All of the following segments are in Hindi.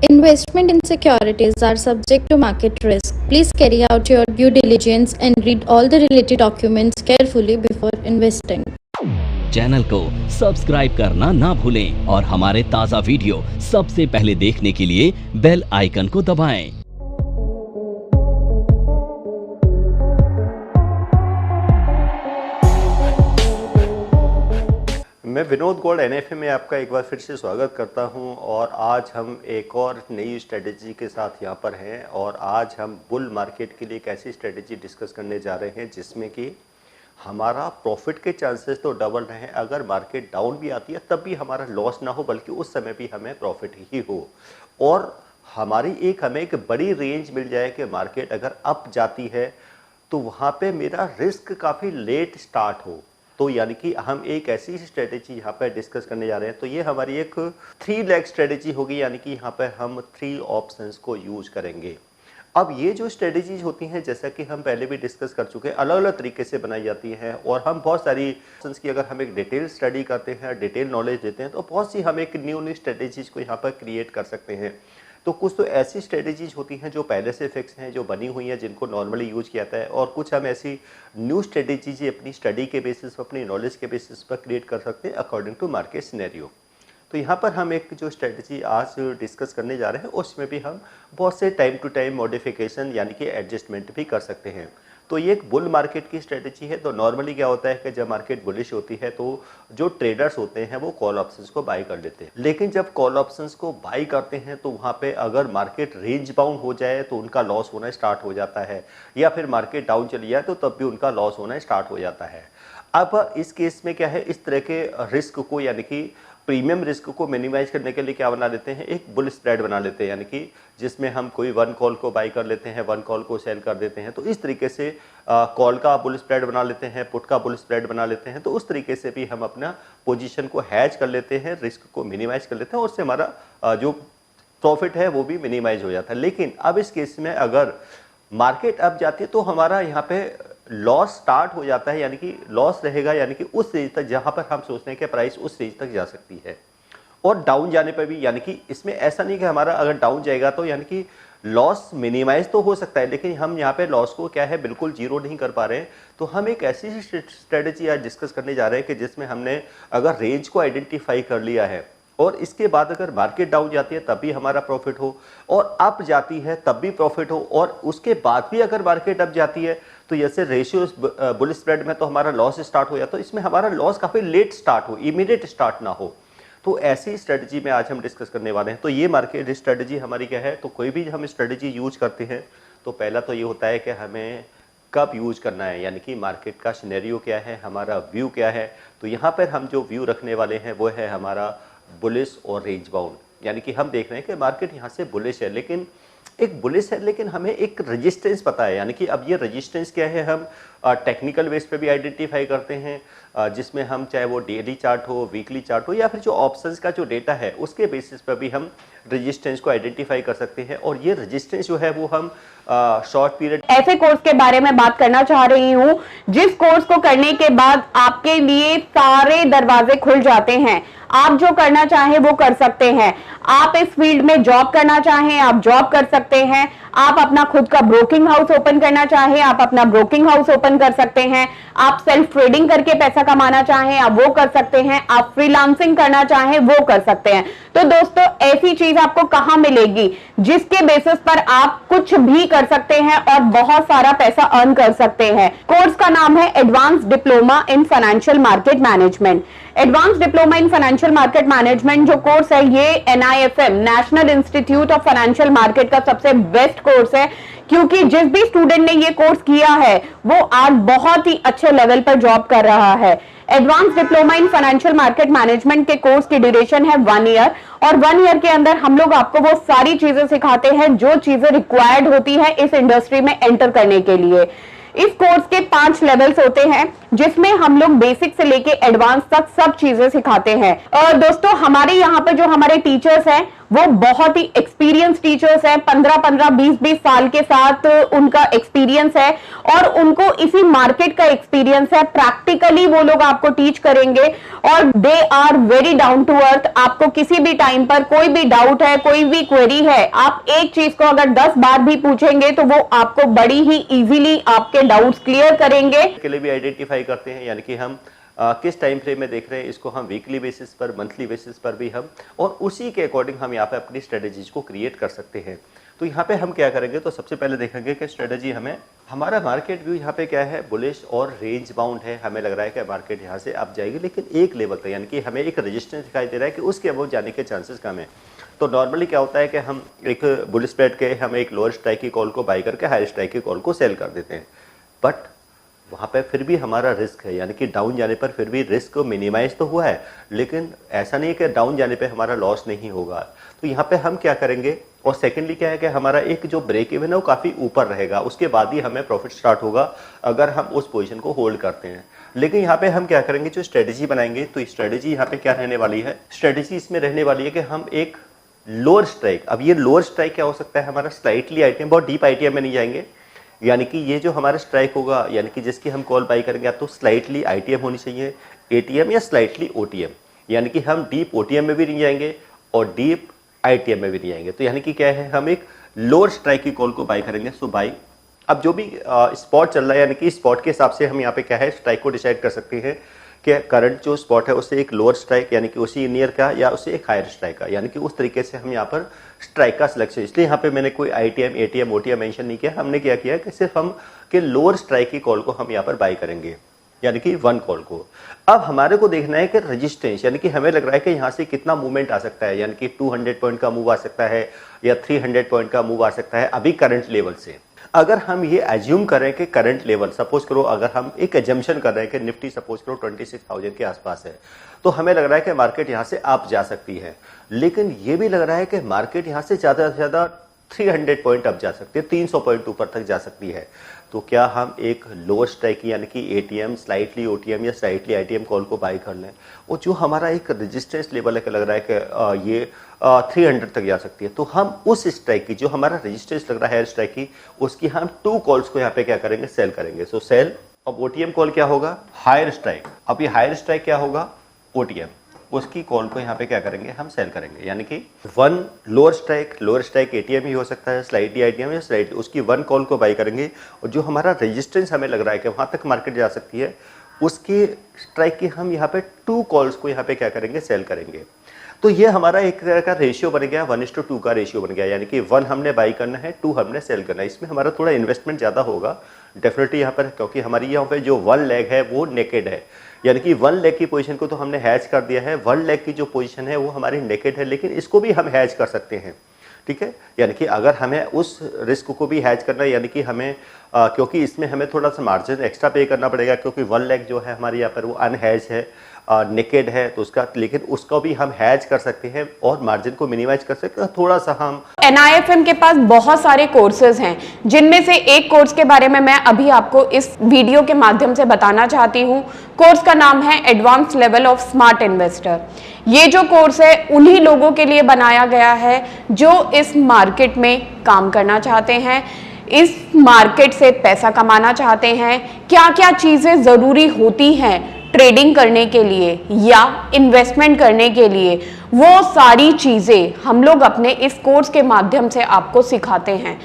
Investment in securities are subject to market risk. Please carry out your due diligence and read all the related documents carefully before investing. Channel को सब्सक्राइब करना ना भूलें और हमारे ताज़ा वीडियो सबसे पहले देखने के लिए बेल आइकन को दबाएं। मैं विनोद गौड़ NFA में आपका एक बार फिर से स्वागत करता हूं और आज हम एक और नई स्ट्रेटेजी के साथ यहां पर हैं और आज हम बुल मार्केट के लिए एक ऐसी स्ट्रेटेजी डिस्कस करने जा रहे हैं जिसमें कि हमारा प्रॉफिट के चांसेस तो डबल रहें, अगर मार्केट डाउन भी आती है तब भी हमारा लॉस ना हो बल्कि उस समय भी हमें प्रॉफिट ही हो और हमें एक बड़ी रेंज मिल जाए कि मार्केट अगर अप जाती है तो वहाँ पे मेरा रिस्क काफ़ी लेट स्टार्ट हो। तो यानी कि हम एक ऐसी स्ट्रेटेजी यहाँ पर डिस्कस करने जा रहे हैं। तो ये हमारी एक 3 लेग स्ट्रेटेजी होगी, यानी कि यहाँ पर हम 3 ऑप्शंस को यूज करेंगे। अब ये जो स्ट्रेटेजीज होती हैं जैसा कि हम पहले भी डिस्कस कर चुके हैं, अलग अलग तरीके से बनाई जाती हैं और हम बहुत सारी ऑप्शंस की अगर हम एक डिटेल स्टडी करते हैं, डिटेल नॉलेज देते हैं तो बहुत सी हम एक न्यू स्ट्रेटेजीज को यहाँ पर क्रिएट कर सकते हैं। तो कुछ तो ऐसी स्ट्रेटेजीज होती हैं जो पहले से फिक्स हैं, जो बनी हुई हैं, जिनको नॉर्मली यूज किया जाता है और कुछ हम ऐसी न्यू स्ट्रेटेजीज अपनी स्टडी के बेसिस पर, अपनी नॉलेज के बेसिस पर क्रिएट कर सकते हैं अकॉर्डिंग टू मार्केट सिनेरियो। तो यहाँ पर हम एक जो स्ट्रेटजी आज डिस्कस करने जा रहे हैं उसमें भी हम बहुत से टाइम टू टाइम मॉडिफिकेशन यानी कि एडजस्टमेंट भी कर सकते हैं। तो ये एक बुल मार्केट की स्ट्रेटजी है। तो नॉर्मली क्या होता है कि जब मार्केट बुलिश होती है तो जो ट्रेडर्स होते हैं वो कॉल ऑप्शंस को बाई कर लेते हैं, लेकिन जब कॉल ऑप्शंस को बाई करते हैं तो वहाँ पे अगर मार्केट रेंज बाउंड हो जाए तो उनका लॉस होना स्टार्ट हो जाता है, या फिर मार्केट डाउन चली जाए तो तब भी उनका लॉस होना स्टार्ट हो जाता है। अब इस केस में क्या है, इस तरह के रिस्क को यानी कि प्रीमियम रिस्क को मिनिमाइज करने के लिए क्या बना लेते हैं, एक बुल स्प्रेड बना लेते हैं, यानी कि जिसमें हम कोई 1 कॉल को बाई कर लेते हैं, 1 कॉल को सेल कर देते हैं। तो इस तरीके से कॉल का बुल स्प्रेड बना लेते हैं, पुट का बुल स्प्रेड बना लेते हैं। तो उस तरीके से भी हम अपना पोजीशन को हैज कर लेते हैं, रिस्क को मिनिमाइज कर लेते हैं और उससे हमारा जो प्रॉफिट है वो भी मिनिमाइज हो जाता है। लेकिन अब इस केस में अगर मार्केट अप जाती है तो हमारा यहाँ पे लॉस स्टार्ट हो जाता है, यानी कि लॉस रहेगा, यानी कि उस रेंज तक जहां पर हम सोचते हैं कि प्राइस उस रेंज तक जा सकती है। और डाउन जाने पर भी यानी कि इसमें ऐसा नहीं कि हमारा अगर डाउन जाएगा तो यानी कि लॉस मिनिमाइज तो हो सकता है, लेकिन हम यहाँ पे लॉस को क्या है बिल्कुल जीरो नहीं कर पा रहे हैं। तो हम एक ऐसी स्ट्रेटेजी आज डिस्कस करने जा रहे हैं कि जिसमें हमने अगर रेंज को आइडेंटिफाई कर लिया है और इसके बाद अगर मार्केट डाउन जाती है तब भी हमारा प्रॉफिट हो और अप जाती है तब भी प्रॉफिट हो और उसके बाद भी अगर मार्केट अप जाती है तो जैसे रेशियो बुल स्प्रेड में तो हमारा लॉस स्टार्ट हो जाता है, तो इसमें हमारा लॉस काफ़ी लेट स्टार्ट हो, इमीडिएट स्टार्ट ना हो। तो ऐसी स्ट्रेटजी में आज हम डिस्कस करने वाले हैं। तो ये मार्केट स्ट्रेटजी हमारी क्या है, तो कोई भी हम स्ट्रेटजी यूज करते हैं तो पहला तो ये होता है कि हमें कब यूज करना है, यानी कि मार्केट का सिनेरियो क्या है, हमारा व्यू क्या है। तो यहाँ पर हम जो व्यू रखने वाले हैं वो है हमारा बुलिश और रेंज बाउंड, यानी कि हम देख रहे हैं कि मार्केट यहाँ से बुलिश है, लेकिन लेकिन हमें एक रेजिस्टेंस पता है, यानी कि अब ये रेजिस्टेंस क्या है हम टेक्निकल बेस पे भी आइडेंटिफाई करते हैं, जिसमें हम चाहे वो डेली चार्ट हो, वीकली चार्ट हो या फिर जो ऑप्शंस का जो डेटा है उसके बेसिस पर भी हम रेजिस्टेंस को आइडेंटिफाई कर सकते हैं। और ये रेजिस्टेंस जो है वो हम शॉर्ट पीरियड ऐसे कोर्स के बारे में बात करना चाह रही हूँ जिस कोर्स को करने के बाद आपके लिए सारे दरवाजे खुल जाते हैं, आप जो करना चाहें वो कर सकते हैं। आप इस फील्ड में जॉब करना चाहें आप जॉब कर सकते हैं, आप अपना खुद का ब्रोकिंग हाउस ओपन करना चाहें आप अपना ब्रोकिंग हाउस ओपन कर सकते हैं, आप सेल्फ ट्रेडिंग करके पैसा कमाना चाहें आप वो कर सकते हैं, आप फ्रीलांसिंग करना चाहें वो कर सकते हैं। तो दोस्तों ऐसी चीज आपको कहां मिलेगी जिसके बेसिस पर आप कुछ भी कर सकते हैं और बहुत सारा पैसा अर्न कर सकते हैं। कोर्स का नाम है advance diploma in financial market management. Advance diploma in financial market management जो कोर्स है ये NIFM national institute of financial market का सबसे बेस्ट कोर्स है, क्योंकि जिस भी स्टूडेंट ने ये कोर्स किया है वो आज बहुत ही अच्छे लेवल पर जॉब कर रहा है। Advance diploma in financial market management के कोर्स की ड्यूरेशन है 1 ईयर और 1 ईयर के अंदर हम लोग आपको वो सारी चीजें सिखाते हैं जो चीजें रिक्वायर्ड होती है इस इंडस्ट्री में एंटर करने के लिए। इस कोर्स के 5 लेवल्स होते हैं जिसमें हम लोग बेसिक से लेके एडवांस तक सब चीजें सिखाते हैं। और दोस्तों हमारे यहाँ पर जो हमारे टीचर्स हैं वो बहुत ही एक्सपीरियंस टीचर्स हैं, 15-15, 20-20 साल के साथ उनका एक्सपीरियंस है और उनको इसी मार्केट का एक्सपीरियंस है। प्रैक्टिकली वो लोग आपको टीच करेंगे और they are very down to earth. आपको किसी भी टाइम पर कोई भी डाउट है, कोई भी क्वेरी है, आप एक चीज को अगर 10 बार भी पूछेंगे तो वो आपको बड़ी ही इजीली आपके डाउट्स क्लियर करेंगे। के लिए भी आइडेंटिफाई करते हैं, यानी कि हम किस टाइम फ्रेम में देख रहे हैं, इसको हम वीकली बेसिस पर, मंथली बेसिस पर भी हम, और उसी के अकॉर्डिंग हम यहाँ पे अपनी स्ट्रेटेजीज को क्रिएट कर सकते हैं। तो यहाँ पे हम क्या करेंगे, तो सबसे पहले देखेंगे कि स्ट्रेटेजी हमें, हमारा मार्केट व्यू यहाँ पे क्या है, बुलिश और रेंज बाउंड है। हमें लग रहा है कि मार्केट यहाँ से अप जाएगी, लेकिन एक लेवल तक, यानी कि हमें एक रेजिस्टेंस दिखाई दे रहा है कि उसके अबव जाने के चांसेस कम है। तो नॉर्मली क्या होता है कि हम एक बुलिश स्प्रेड के हम एक लोअर स्ट्राइक की कॉल को बाई करके हायर स्ट्राइक की कॉल को सेल कर देते हैं, बट वहाँ पे फिर भी हमारा रिस्क है, यानी कि डाउन जाने पर फिर भी रिस्क मिनिमाइज तो हुआ है, लेकिन ऐसा नहीं है कि डाउन जाने पे हमारा लॉस नहीं होगा। तो यहाँ पे हम क्या करेंगे, और सेकेंडली क्या है कि हमारा एक जो ब्रेक इवन है वो काफ़ी ऊपर रहेगा, उसके बाद ही हमें प्रॉफिट स्टार्ट होगा अगर हम उस पोजीशन को होल्ड करते हैं। लेकिन यहाँ पे हम क्या करेंगे, जो स्ट्रेटेजी बनाएंगे, तो स्ट्रेटेजी यहाँ पे क्या रहने वाली है, स्ट्रेटेजी इसमें रहने वाली है कि हम एक लोअर स्ट्राइक, अब ये लोअर स्ट्राइक क्या हो सकता है, हमारा स्लाइटली आईटीएम, बहुत डीप आईटीएम में नहीं जाएंगे, यानी कि ये जो हमारा स्ट्राइक होगा, यानी कि जिसकी हम कॉल बाई करेंगे, तो स्लाइटली आईटीएम होनी चाहिए, एटीएम या स्लाइटली ओटीएम, यानी कि हम डीप ओटीएम में भी नहीं जाएंगे और डीप आईटीएम में भी नहीं जाएंगे। तो यानी कि क्या है, हम एक लोअर स्ट्राइक की कॉल को बाई करेंगे। सो बाई, अब जो भी स्पॉट चल रहा है, यानी कि स्पॉट के हिसाब से हम यहाँ पे क्या है, स्ट्राइक को डिसाइड कर सकते हैं कि करंट जो स्पॉट है उससे एक लोअर स्ट्राइक, यानी कि उसी नियर का, या उससे एक हायर स्ट्राइक का, यानी कि उस तरीके से हम यहाँ पर स्ट्राइक का सिलेक्शन, इसलिए यहाँ पे मैंने कोई आईटीएम, एटीएम, ओटीएम मेंशन नहीं किया। हमने क्या किया कि सिर्फ हम के लोअर स्ट्राइक की कॉल को हम यहाँ पर बाई करेंगे, यानी कि वन कॉल को। अब हमारे को देखना है कि रेजिस्टेंस, यानी कि हमें लग रहा है कि यहाँ से कितना मूवमेंट आ सकता है, यानी कि 200 पॉइंट का मूव आ सकता है या 300 पॉइंट का मूव आ सकता है अभी करंट लेवल से। अगर हम ये एज्यूम करें कि करंट लेवल, सपोज करो, अगर हम एक एजम्पशन कर रहे हैं कि निफ्टी सपोज करो 26,000 के आसपास है, तो हमें लग रहा है कि मार्केट यहाँ से अप जा सकती है। लेकिन ये भी लग रहा है कि मार्केट यहाँ से ज़्यादा से ज़्यादा 300 पॉइंट अप जा सकती है, 300 पॉइंट ऊपर तक जा सकती है। तो क्या हम एक लोअर स्ट्राइक यानी कि एटीएम, स्लाइटली ओटीएम या स्लाइटली आईटीएम कॉल को बाई कर लें, और जो हमारा एक रेजिस्टेंस लेवल है, लग रहा है कि ये 300 तक जा सकती है, तो हम उस स्ट्राइक की, जो हमारा रेजिस्टेंस लग रहा है स्ट्राइक की, उसकी हम 2 कॉल्स को यहाँ पे क्या करेंगे, सेल करेंगे। सो सेल। अब ओटीएम कॉल क्या होगा, हायर स्ट्राइक। अब ये हायर स्ट्राइक क्या होगा, ओटीएम, उसकी कॉल को यहाँ पे क्या करेंगे, हम सेल करेंगे, यानी कि वन लोअर स्ट्राइक एटीएम ही हो सकता है, स्लाइटली आईटीएम या स्लाइट, उसकी वन कॉल को बाई करेंगे, और जो हमारा रेजिस्टेंस हमें लग रहा है कि वहाँ तक मार्केट जा सकती है, उसकी स्ट्राइक की हम यहाँ पे 2 कॉल्स को यहाँ पे क्या करेंगे, सेल करेंगे। तो ये हमारा एक तरह का रेशियो बन गया, 1:2 का रेशियो बन गया, यानी कि 1 हमने बाई करना है, 2 हमने सेल करना है। इसमें हमारा थोड़ा इन्वेस्टमेंट ज़्यादा होगा डेफिनेटली यहाँ पर, क्योंकि हमारी यहाँ पे जो 1 लेग है वो नेकेड है, यानी कि 1 लेग की पोजीशन को तो हमने हैज कर दिया है, 1 लेग की जो पोजीशन है वो हमारी नेकेड है, लेकिन इसको भी हम हैज कर सकते हैं, ठीक है। यानी कि अगर हमें उस रिस्क को भी हैज करना है, यानी कि हमें क्योंकि इसमें हमें थोड़ा सा मार्जिन एक्स्ट्रा पे करना पड़ेगा, क्योंकि 1 लेग जो है हमारी यहाँ पर वो अनहैज है, नेकेड है, तो उसका, लेकिन उसको भी हम हैज कर सकते हैं और मार्जिन को मिनिमाइज कर सकते हैं थोड़ा सा हम। NIFM के पास बहुत सारे कोर्सेज हैं, जिनमें से एक कोर्स के बारे में मैं अभी आपको इस वीडियो के माध्यम से बताना चाहती हूँ। कोर्स का नाम है advance level of smart investor. ये जो कोर्स है उन्हीं लोगों के लिए बनाया गया है जो इस मार्केट में काम करना चाहते हैं, इस मार्केट से पैसा कमाना चाहते हैं। क्या क्या चीजें जरूरी होती हैं ट्रेडिंग करने के लिए या इन्वेस्टमेंट करने के लिए, वो सारी चीजें हम लोग अपने इस कोर्स के माध्यम से आपको सिखाते हैं।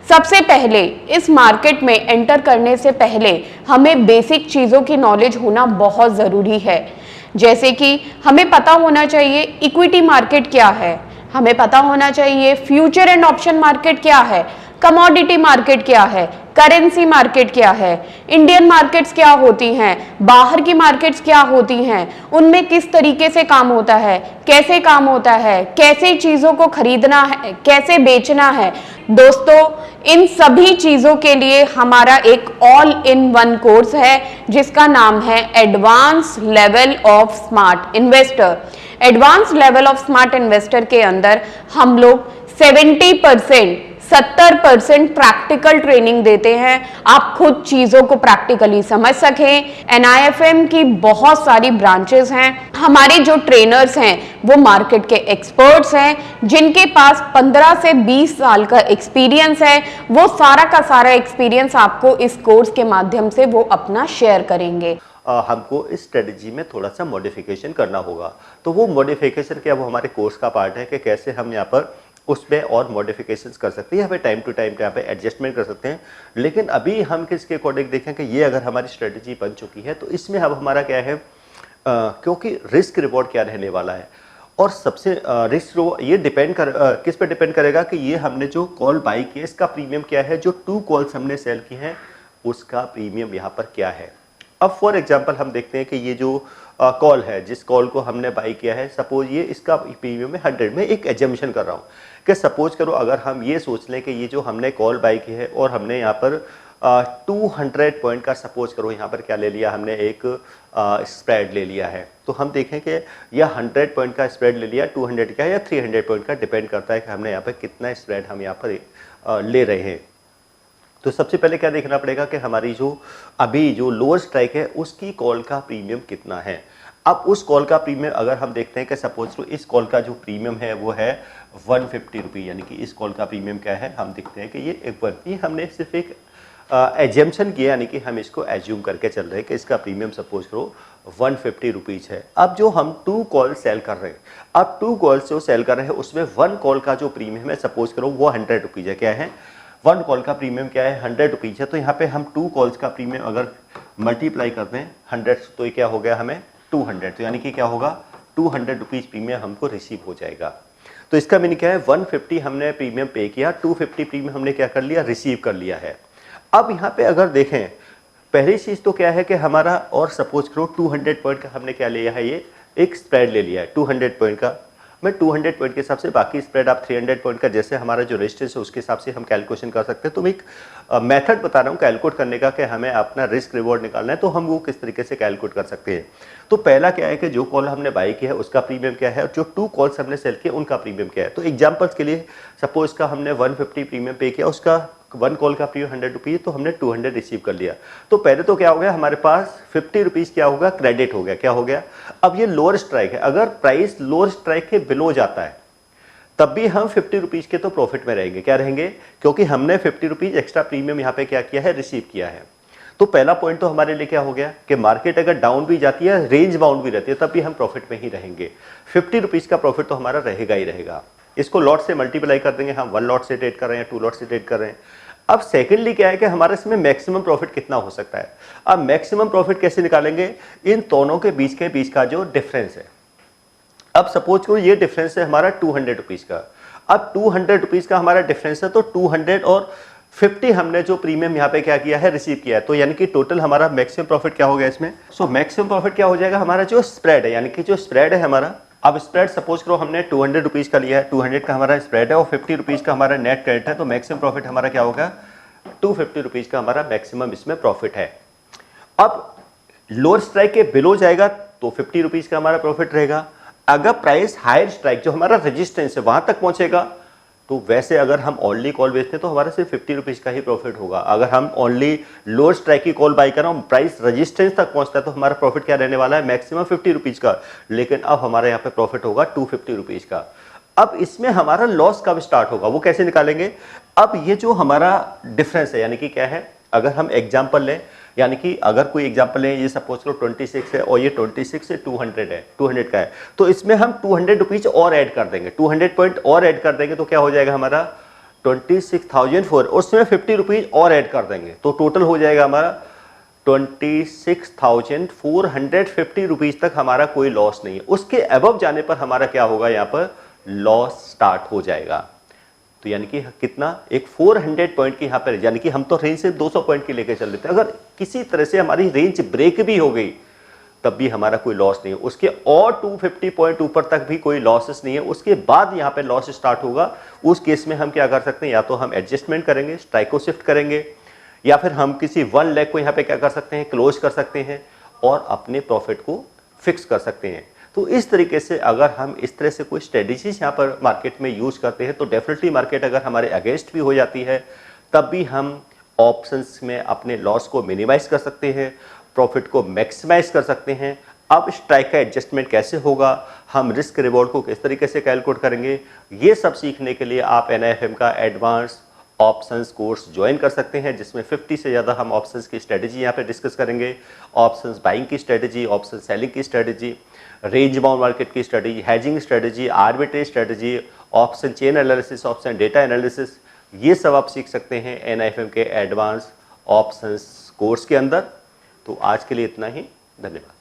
सबसे पहले इस मार्केट में एंटर करने से पहले हमें बेसिक चीजों की नॉलेज होना बहुत जरूरी है, जैसे कि हमें पता होना चाहिए इक्विटी मार्केट क्या है, हमें पता होना चाहिए फ्यूचर एंड ऑप्शन मार्केट क्या है, कमोडिटी मार्केट क्या है, करेंसी मार्केट क्या है, इंडियन मार्केट्स क्या होती हैं, बाहर की मार्केट्स क्या होती हैं, उनमें किस तरीके से काम होता है, कैसे काम होता है, कैसे चीजों को खरीदना है, कैसे बेचना है। दोस्तों, इन सभी चीजों के लिए हमारा एक ऑल इन वन कोर्स है जिसका नाम है advance level of smart investor. Advance level of smart investor के अंदर हम लोग 70% 70% प्रैक्टिकल ट्रेनिंग देते हैं, आप खुद चीजों को प्रैक्टिकली समझ सकें। NIFM की बहुत सारी ब्रांचेस हैं, हमारे जो ट्रेनर्स हैं वो मार्केट के एक्सपर्ट्स हैं जिनके पास 15 से 20 साल का एक्सपीरियंस है। वो सारा का सारा एक्सपीरियंस आपको इस कोर्स के माध्यम से वो अपना शेयर करेंगे। हमको इस स्ट्रेटजी में थोड़ा सा मॉडिफिकेशन करना होगा, तो वो मॉडिफिकेशन क्या, वो हमारे कोर्स का पार्ट है कि कैसे हम यहाँ पर उसमें और मॉडिफिकेशंस कर सकते हैं, यहाँ पे टाइम टू टाइम यहाँ पे एडजस्टमेंट कर सकते हैं। लेकिन अभी हम किसके अकॉर्डिंग देखें कि ये अगर हमारी स्ट्रेटजी बन चुकी है तो इसमें अब हमारा क्या है, क्योंकि रिस्क रिवॉर्ड क्या रहने वाला है, और सबसे रिस्क ये किस पे डिपेंड करेगा कि ये हमने जो कॉल बाई की है इसका प्रीमियम क्या है, जो 2 कॉल्स हमने सेल की हैं उसका प्रीमियम यहाँ पर क्या है। अब फॉर एग्जांपल हम देखते हैं कि ये जो कॉल है, जिस कॉल को हमने बाई किया है, सपोज ये इसका प्रीमियम है 100 में, एक एजम्पशन कर रहा हूँ कि सपोज करो अगर हम ये सोच लें कि ये जो हमने कॉल बाई की है और हमने यहाँ पर 200 पॉइंट का सपोज करो यहाँ पर क्या ले लिया, हमने एक स्प्रेड ले लिया है, तो हम देखें कि यह 100 पॉइंट का स्प्रेड ले लिया, 200 का या 300 पॉइंट का, डिपेंड करता है कि हमने यहाँ पर कितना स्प्रेड हम यहाँ पर ले रहे हैं। तो सबसे पहले क्या देखना पड़ेगा कि हमारी जो अभी जो लोअर स्ट्राइक है उसकी कॉल का प्रीमियम कितना है। अब उस कॉल का प्रीमियम अगर हम देखते हैं कि सपोज तो इस कॉल का जो प्रीमियम है वो है 150 रुपये, यानी कि इस कॉल का प्रीमियम क्या है, हम देखते हैं कि ये हमने सिर्फ एक एजम्पशन किया, यानी कि हम इसको एज्यूम करके चल रहे हैं कि इसका प्रीमियम सपोज करो 150 रुपीज़ है। अब जो हम 2 कॉल सेल कर रहे हैं, अब 2 कॉल जो सेल कर रहे हैं उसमें 1 कॉल का जो प्रीमियम है सपोज करो वो 100 रुपीज़ है। क्या है, 1 कॉल का प्रीमियम क्या है, 100 रुपीज़ है। तो यहाँ पे हम 2 कॉल्स का प्रीमियम अगर मल्टीप्लाई करते हैं 100, तो ये क्या हो गया हमें 200, तो यानी कि क्या होगा 200 रुपीज़ प्रीमियम हमको रिसीव हो जाएगा। तो इसका मीनिंग क्या है, 150 हमने प्रीमियम पे किया, 250 प्रीमियम हमने क्या कर लिया, रिसीव कर लिया है। अब यहाँ पे अगर देखें, पहली चीज़ तो क्या है कि हमारा, और सपोज करो 200 पॉइंट का हमने क्या लिया है, ये एक स्प्रेड ले लिया है 200 पॉइंट का। मैं 200 पॉइंट के हिसाब से बाकी स्प्रेड आप 300 पॉइंट का, जैसे हमारा जो रेजिस्टेंस है उसके हिसाब से हम कैलकुलेशन कर सकते हैं। तो मैं एक मेथड बता रहा हूँ कैलकुलेट करने का कि हमें अपना रिस्क रिवॉर्ड निकालना है, तो हम वो किस तरीके से कैलकुलेट कर सकते हैं। तो पहला क्या है कि जो कॉल हमने बाई किया है उसका प्रीमियम क्या है, और जो 2 कॉल्स हमने सेल किए उनका प्रीमियम क्या है। तो एग्जाम्पल्स के लिए सपोज का हमने 150 प्रीमियम पे किया, उसका 1 कॉल का प्रीमियम 100 रुपीज़, तो हमने 200 रिसीव कर लिया। तो पहले तो क्या हो गया, हमारे पास 50 रुपीज़ क्या होगा, क्रेडिट हो गया। क्या हो गया, अब ये लोअर स्ट्राइक है, अगर प्राइस लोअर स्ट्राइक के बिलो जाता है तब भी हम 50 रुपीज़ के तो प्रॉफिट में रहेंगे। क्या रहेंगे, क्योंकि हमने 50 रुपीज़ एक्स्ट्रा प्रीमियम यहाँ पे क्या किया है, रिसीव किया है। तो पहला पॉइंट तो हमारे लिए क्या हो गया कि मार्केट अगर डाउन भी जाती है, रेंज बाउंड भी रहती है, तब भी हम प्रॉफिट में ही रहेंगे। 50 रुपीज़ का प्रॉफिट तो हमारा रहेगा ही रहेगा। इसको लॉट से मल्टीप्लाई कर देंगे, हम 1 लॉट से ट्रेड कर रहे हैं, 2 लॉट से ट्रेड कर रहे हैं। अब सेकेंडली क्या है कि हमारे इसमें मैक्सिमम प्रॉफिट कितना हो सकता है। अब मैक्सिमम प्रॉफिट कैसे निकालेंगे, इन दोनों के बीच का जो डिफरेंस है। अब सपोज करो ये डिफरेंस है हमारा 200 रुपीज़ का। अब 200 रुपीज़ का हमारा डिफरेंस है, तो 200 और 50 हमने जो प्रीमियम यहाँ पे क्या किया है, रिसीव किया है। तो यानी कि टोटल हमारा मैक्सिमम प्रॉफिट क्या हो गया इसमें। सो मैक्सिमम प्रॉफिट क्या हो जाएगा, हमारा जो स्प्रेड है, यानी कि जो स्प्रेड है हमारा, अब स्प्रेड सपोज करो हमने 200 रुपीज़ का लिया है, 200 का हमारा स्प्रेड है और 50 रुपीज़ का हमारा नेट क्रेडिट है। तो मैक्सिमम प्रॉफिट हमारा क्या होगा, 250 रुपीज़ का हमारा मैक्सिमम इसमें प्रॉफिट है। अब लोअर स्ट्राइक के बिलो जाएगा तो 50 रुपीज़ का हमारा प्रॉफिट रहेगा। अगर प्राइस हायर स्ट्राइक जो हमारा रेजिस्टेंस है वहां तक पहुंचेगा, तो वैसे अगर हम ओनली कॉल बेचते हैं तो हमारा सिर्फ 50 रुपीज़ का ही प्रॉफिट होगा। अगर हम ओनली लोअर स्ट्राइक की कॉल बाई कर रहे हैं, प्राइस रेजिस्टेंस तक पहुंचता है, तो हमारा प्रॉफिट क्या रहने वाला है, मैक्सिमम 50 रुपीज़ का। लेकिन अब हमारे यहाँ पे प्रॉफिट होगा 250 रुपीज़ का। अब इसमें हमारा लॉस कब स्टार्ट होगा, वो कैसे निकालेंगे। अब ये जो हमारा डिफरेंस है, यानी कि क्या है, अगर हम एग्जाम्पल लें, यानी कि अगर कोई एग्जांपल लें, ये सपोज करो 26 है और ये 26 से 200 है, 200 का है, तो इसमें हम 200 रुपीज़ और ऐड कर देंगे, 200 पॉइंट और ऐड कर देंगे, तो क्या हो जाएगा हमारा 26,004, उसमें 50 रुपीज़ और ऐड कर देंगे, तो टोटल हो जाएगा हमारा 26,450 रुपीज़ तक हमारा कोई लॉस नहीं है। उसके अबव जाने पर हमारा क्या होगा, यहाँ पर लॉस स्टार्ट हो जाएगा। तो यानी कि कितना, एक 400 पॉइंट की यहाँ पर, यानी कि हम तो रेंज से 200 पॉइंट की लेके चल लेते हैं। अगर किसी तरह से हमारी रेंज ब्रेक भी हो गई तब भी हमारा कोई लॉस नहीं है। उसके और 250 पॉइंट ऊपर तक भी कोई लॉसेस नहीं है। उसके बाद यहाँ पे लॉस स्टार्ट होगा। उस केस में हम क्या कर सकते हैं, या तो हम एडजस्टमेंट करेंगे, स्ट्राइक को शिफ्ट करेंगे, या फिर हम किसी 1 लेग को यहाँ पे क्या कर सकते हैं, क्लोज कर सकते हैं और अपने प्रॉफिट को फिक्स कर सकते हैं। तो इस तरीके से अगर हम इस तरह से कोई स्ट्रेटजीज यहाँ पर मार्केट में यूज करते हैं तो डेफिनेटली मार्केट अगर हमारे अगेंस्ट भी हो जाती है तब भी हम ऑप्शंस में अपने लॉस को मिनिमाइज कर सकते हैं, प्रॉफिट को मैक्सिमाइज कर सकते हैं। अब स्ट्राइक का एडजस्टमेंट कैसे होगा, हम रिस्क रिवॉर्ड को किस तरीके से कैलकुलेट करेंगे, ये सब सीखने के लिए आप NIFM का एडवांस ऑप्शंस कोर्स ज्वाइन कर सकते हैं, जिसमें 50 से ज़्यादा हम ऑप्शंस की स्ट्रेटजी यहाँ पे डिस्कस करेंगे। ऑप्शंस बाइंग की स्ट्रेटजी, ऑप्शन सेलिंग की स्ट्रेटजी, रेंज बाउंड मार्केट की strategy, hedging strategy, arbitrage strategy, option chain analysis, option data analysis, ये सब आप सीख सकते हैं NIFM के एडवांस ऑप्शंस कोर्स के अंदर। तो आज के लिए इतना ही, धन्यवाद।